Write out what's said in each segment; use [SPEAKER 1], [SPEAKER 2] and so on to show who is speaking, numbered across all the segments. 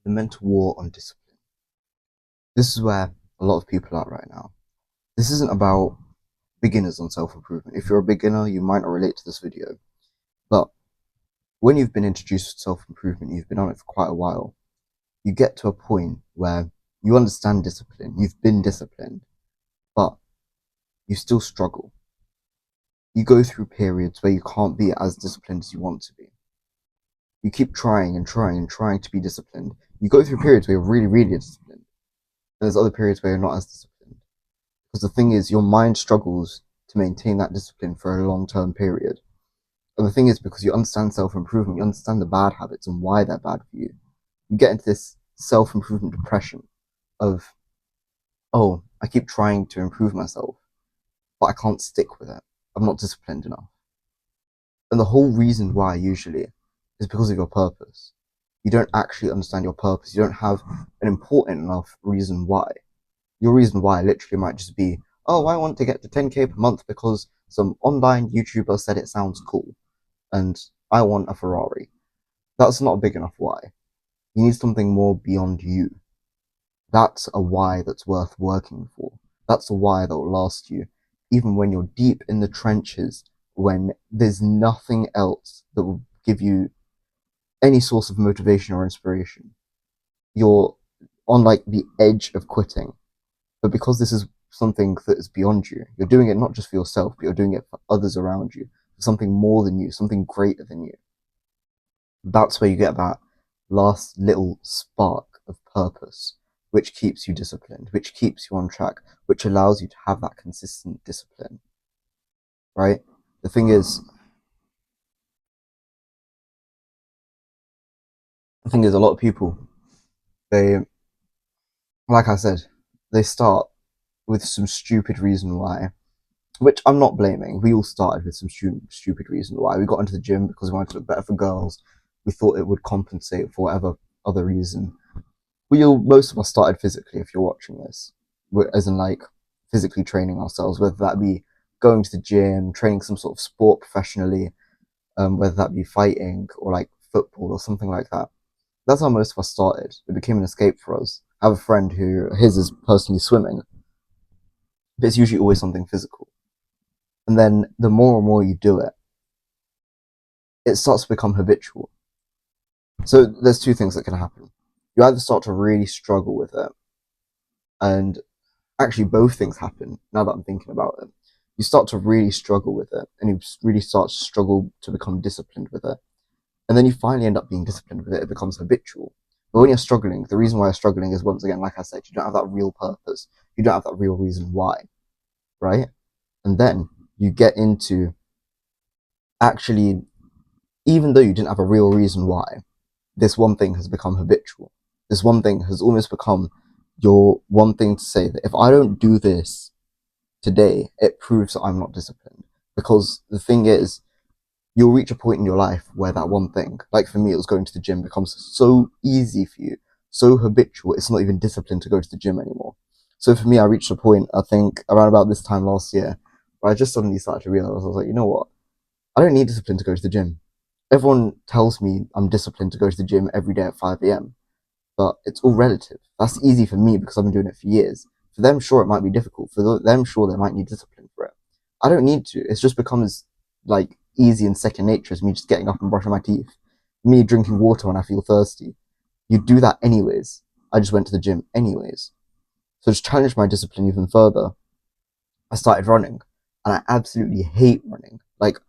[SPEAKER 1] The mental war on discipline. This is where a lot of people are right now. This isn't about beginners on self-improvement. If you're a beginner, you might not relate to this video. But when you've been introduced to self-improvement, you've been on it for quite a while, you get to a point where you understand discipline, you've been disciplined, but you still struggle. You go through periods where you can't be as disciplined as you want to be. You keep trying and trying and trying to be disciplined. You go through periods where you're really, really disciplined. And there's other periods where you're not as disciplined. Because the thing is, your mind struggles to maintain that discipline for a long-term period. And the thing is, because you understand self-improvement, you understand the bad habits and why they're bad for you. You get into this self-improvement depression of, oh, I keep trying to improve myself, but I can't stick with it. I'm not disciplined enough. And the whole reason why usually is because of your purpose. You don't actually understand your purpose. You don't have an important enough reason why. Your reason why literally might just be, oh, I want to get to 10k per month because some online YouTuber said it sounds cool and I want a Ferrari. That's not a big enough why. You need something more beyond you. That's a why that's worth working for. That's a why that will last you, even when you're deep in the trenches, when there's nothing else that will give you any source of motivation or inspiration. You're on like the edge of quitting. But because this is something that is beyond you, you're doing it not just for yourself, but you're doing it for others around you, for something more than you, something greater than you. That's where you get that last little spark of purpose, which keeps you disciplined, which keeps you on track, which allows you to have that consistent discipline, right? The thing is, a lot of people, they, like I said, they start with some stupid reason why, which I'm not blaming. We all started with some stupid reason why. We got into the gym because we wanted to look better for girls. We thought it would compensate for whatever other reason. Most of us started physically, if you're watching this, as in like physically training ourselves, whether that be going to the gym, training some sort of sport professionally, whether that be fighting or like football or something like that. That's how most of us started. It became an escape for us. I have a friend who his is personally swimming, but it's usually always something physical. And then the more and more you do it, it starts to become habitual. So there's two things that can happen. You either start to really struggle with it, and actually both things happen now that I'm thinking about it. You start to really struggle with it, and you really start to struggle to become disciplined with it. And then you finally end up being disciplined with it. It becomes habitual. But when you're struggling, the reason why you're struggling is, once again, like I said, you don't have that real purpose. You don't have that real reason why, right? And then you get into, actually, even though you didn't have a real reason why, this one thing has become habitual. This one thing has almost become your one thing to say that if I don't do this today, it proves that I'm not disciplined. Because the thing is, you'll reach a point in your life where that one thing, like for me, it was going to the gym, becomes so easy for you, so habitual, it's not even disciplined to go to the gym anymore. So for me, I reached a point, I think, around about this time last year, where I just suddenly started to realize, I was like, you know what? I don't need discipline to go to the gym. Everyone tells me I'm disciplined to go to the gym every day at 5 a.m., but it's all relative. That's easy for me because I've been doing it for years. For them, sure, it might be difficult. For them, sure, they might need discipline for it. I don't need to. It's just becomes like easy and second nature as me just getting up and brushing my teeth, me drinking water when I feel thirsty. You do that anyways. I just went to the gym anyways. So to challenge my discipline even further, I started running, and I absolutely hate running. Like,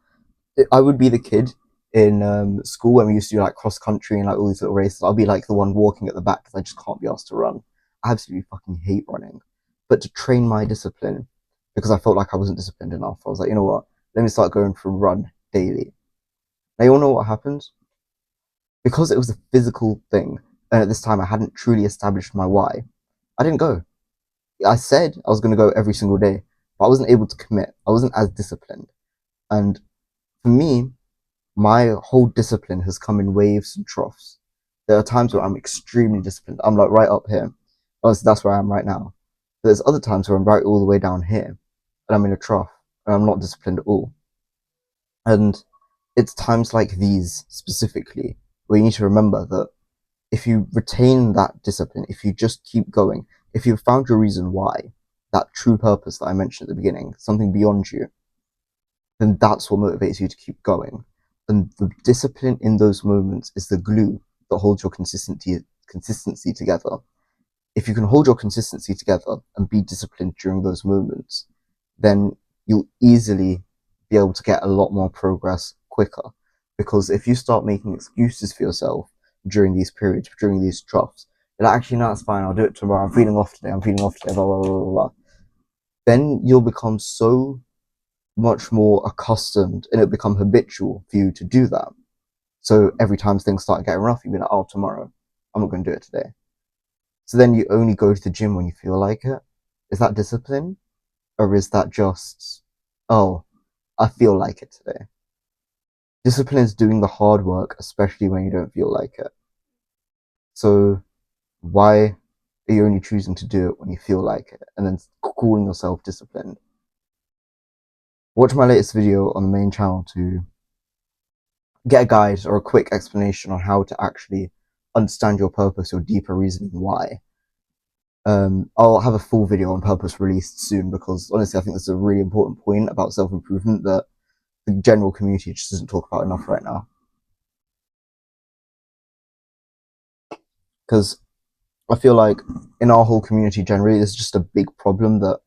[SPEAKER 1] I would be the kid in school when we used to do like cross country and like all these little races. I'll be like the one walking at the back because I just can't be asked to run. I absolutely fucking hate running. But to train my discipline, because I felt like I wasn't disciplined enough, I was like, you know what? Let me start going for a run daily. Now you all know what happened? Because it was a physical thing, and at this time I hadn't truly established my why, I didn't go. I said I was going to go every single day, but I wasn't able to commit. I wasn't as disciplined. And for me, my whole discipline has come in waves and troughs. There are times where I'm extremely disciplined. I'm like right up here. Honestly, that's where I am right now. But there's other times where I'm right all the way down here, and I'm in a trough, and I'm not disciplined at all. And it's times like these specifically where you need to remember that if you retain that discipline, if you just keep going, if you've found your reason why, that true purpose that I mentioned at the beginning, something beyond you, then that's what motivates you to keep going. And the discipline in those moments is the glue that holds your consistency together. If you can hold your consistency together and be disciplined during those moments, then you'll easily be able to get a lot more progress quicker. Because if you start making excuses for yourself during these periods, during these troughs, you're like, actually, no, it's fine, I'll do it tomorrow, I'm feeling off today, blah, blah, blah, blah, blah. Then you'll become so much more accustomed and it'll become habitual for you to do that. So every time things start getting rough, you'll be like, oh, tomorrow, I'm not going to do it today. So then you only go to the gym when you feel like it. Is that discipline? Or is that just, oh, I feel like it today? Discipline is doing the hard work, especially when you don't feel like it. So why are you only choosing to do it when you feel like it and then calling yourself disciplined? Watch my latest video on the main channel to get a guide or a quick explanation on how to actually understand your purpose, your deeper reasoning why. I'll have a full video on purpose released soon because honestly, I think this is a really important point about self-improvement that the general community just doesn't talk about enough right now. Because I feel like in our whole community generally, there's just a big problem that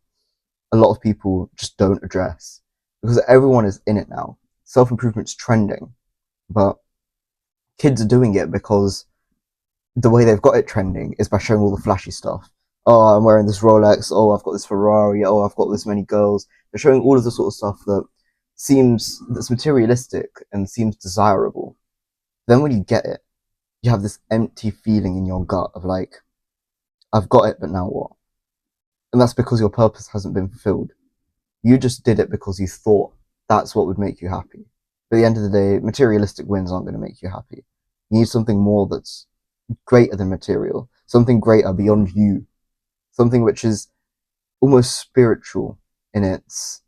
[SPEAKER 1] a lot of people just don't address because everyone is in it now. Self-improvement's trending, but kids are doing it because the way they've got it trending is by showing all the flashy stuff. Oh, I'm wearing this Rolex. Oh, I've got this Ferrari. Oh, I've got this many girls. They're showing all of the sort of stuff that's materialistic and seems desirable. Then when you get it, you have this empty feeling in your gut of like, I've got it, but now what? And that's because your purpose hasn't been fulfilled. You just did it because you thought that's what would make you happy. But at the end of the day, materialistic wins aren't going to make you happy. You need something more that's greater than material, something greater beyond you, something which is almost spiritual in its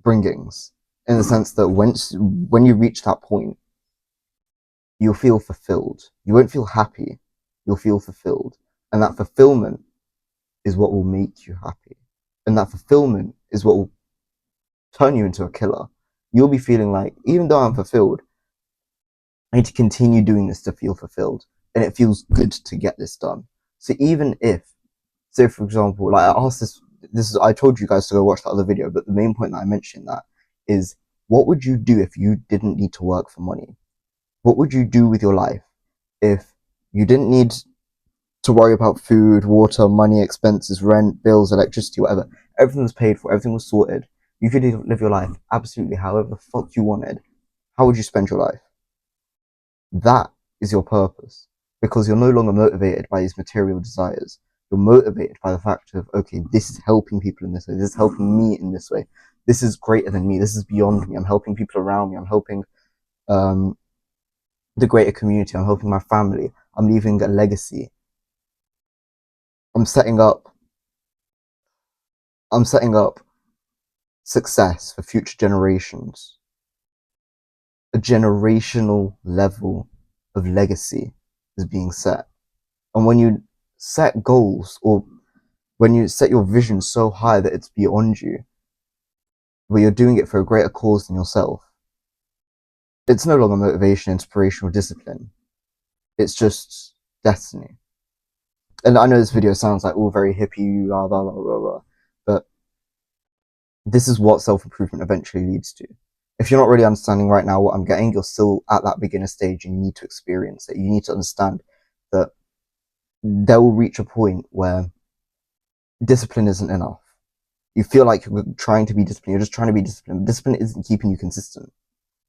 [SPEAKER 1] bringings, in the sense that when you reach that point, you'll feel fulfilled. You won't feel happy, you'll feel fulfilled. And that fulfillment is what will make you happy. And that fulfillment is what will turn you into a killer. You'll be feeling like, even though I'm fulfilled, I need to continue doing this to feel fulfilled. And it feels good to get this done. So even if, say for example, like I asked I told you guys to go watch that other video, but the main point that I mentioned that is, what would you do if you didn't need to work for money? What would you do with your life if you didn't need to worry about food, water, money, expenses, rent, bills, electricity, whatever? Everything was paid for, everything was sorted. You could live your life absolutely however the fuck you wanted. How would you spend your life? That is your purpose. Because you're no longer motivated by these material desires. You're motivated by the fact of, okay, this is helping people in this way. This is helping me in this way. This is greater than me. This is beyond me. I'm helping people around me. I'm helping the greater community. I'm helping my family. I'm leaving a legacy. I'm setting up success for future generations. A generational level of legacy is being set. And when you set goals, or when you set your vision so high that it's beyond you, where you're doing it for a greater cause than yourself, it's no longer motivation, inspiration, or discipline. It's just destiny. And I know this video sounds like all very hippie, blah, blah, blah, blah, blah, but this is what self-improvement eventually leads to. If you're not really understanding right now what I'm getting, you're still at that beginner stage and you need to experience it. You need to understand that there will reach a point where discipline isn't enough. You feel like you're trying to be disciplined. You're just trying to be disciplined. Discipline isn't keeping you consistent.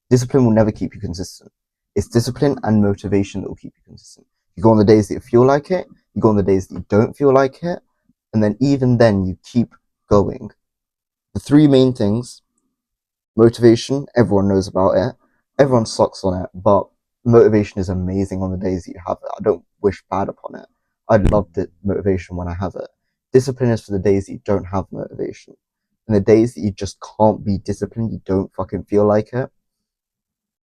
[SPEAKER 1] Discipline will never keep you consistent. It's discipline and motivation that will keep you consistent. You go on the days that you feel like it. You go on the days that you don't feel like it. And then even then, you keep going. The three main things: motivation, everyone knows about it. Everyone sucks on it, but motivation is amazing on the days that you have it. I don't wish bad upon it. I love the motivation when I have it. Discipline is for the days that you don't have motivation. And the days that you just can't be disciplined, you don't fucking feel like it,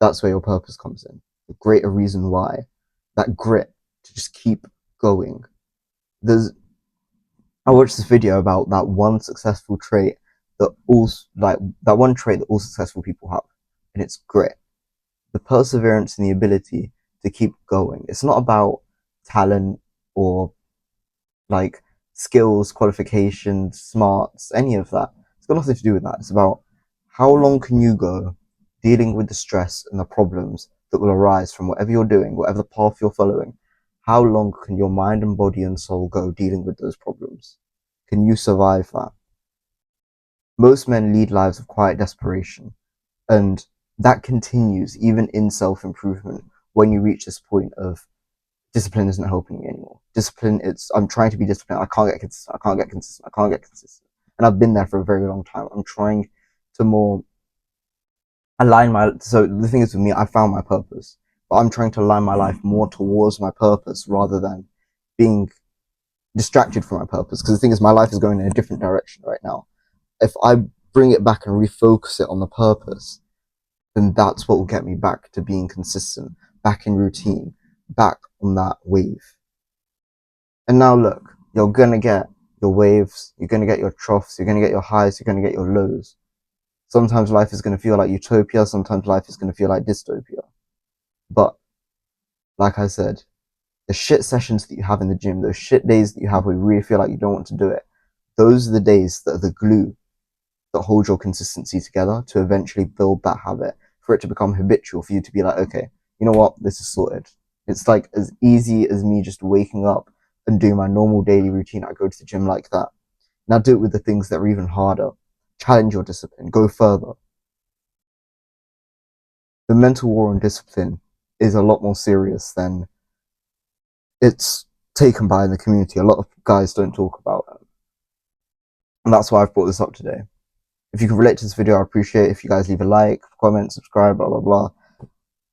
[SPEAKER 1] that's where your purpose comes in. The greater reason why. that grit to just keep going. I watched this video about that one successful trait that one trait that all successful people have, and it's grit, the perseverance and the ability to keep going. It's not about talent or like skills, qualifications, smarts, any of that. It's got nothing to do with that. It's about how long can you go dealing with the stress and the problems that will arise from whatever you're doing, whatever the path you're following. How long can your mind and body and soul go dealing with those problems? Can you survive that? Most men lead lives of quiet desperation, and that continues even in self-improvement when you reach this point of discipline isn't helping me anymore. Discipline, I'm trying to be disciplined. I can't get consistent. I can't get consistent. I can't get consistent. And I've been there for a very long time. I'm trying to more so the thing is with me, I found my purpose, but I'm trying to align my life more towards my purpose rather than being distracted from my purpose. Because the thing is, my life is going in a different direction right now. If I bring it back and refocus it on the purpose, then that's what will get me back to being consistent, back in routine, back on that wave. And now look, you're gonna get your waves, you're gonna get your troughs, you're gonna get your highs, you're gonna get your lows. Sometimes life is gonna feel like utopia, sometimes life is gonna feel like dystopia. But, like I said, the shit sessions that you have in the gym, those shit days that you have where you really feel like you don't want to do it, those are the days that are the glue that hold your consistency together to eventually build that habit, for it to become habitual, for you to be like, okay, you know what, this is sorted. It's like as easy as me just waking up and doing my normal daily routine. I go to the gym like that. Now do it with the things that are even harder. Challenge your discipline, go further. The mental war on discipline is a lot more serious than it's taken by in the community. A lot of guys don't talk about it. And that's why I've brought this up today. If you can relate to this video, I appreciate it. If you guys leave a like, comment, subscribe, blah, blah, blah.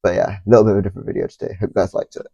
[SPEAKER 1] But yeah, a little bit of a different video today. Hope you guys liked it.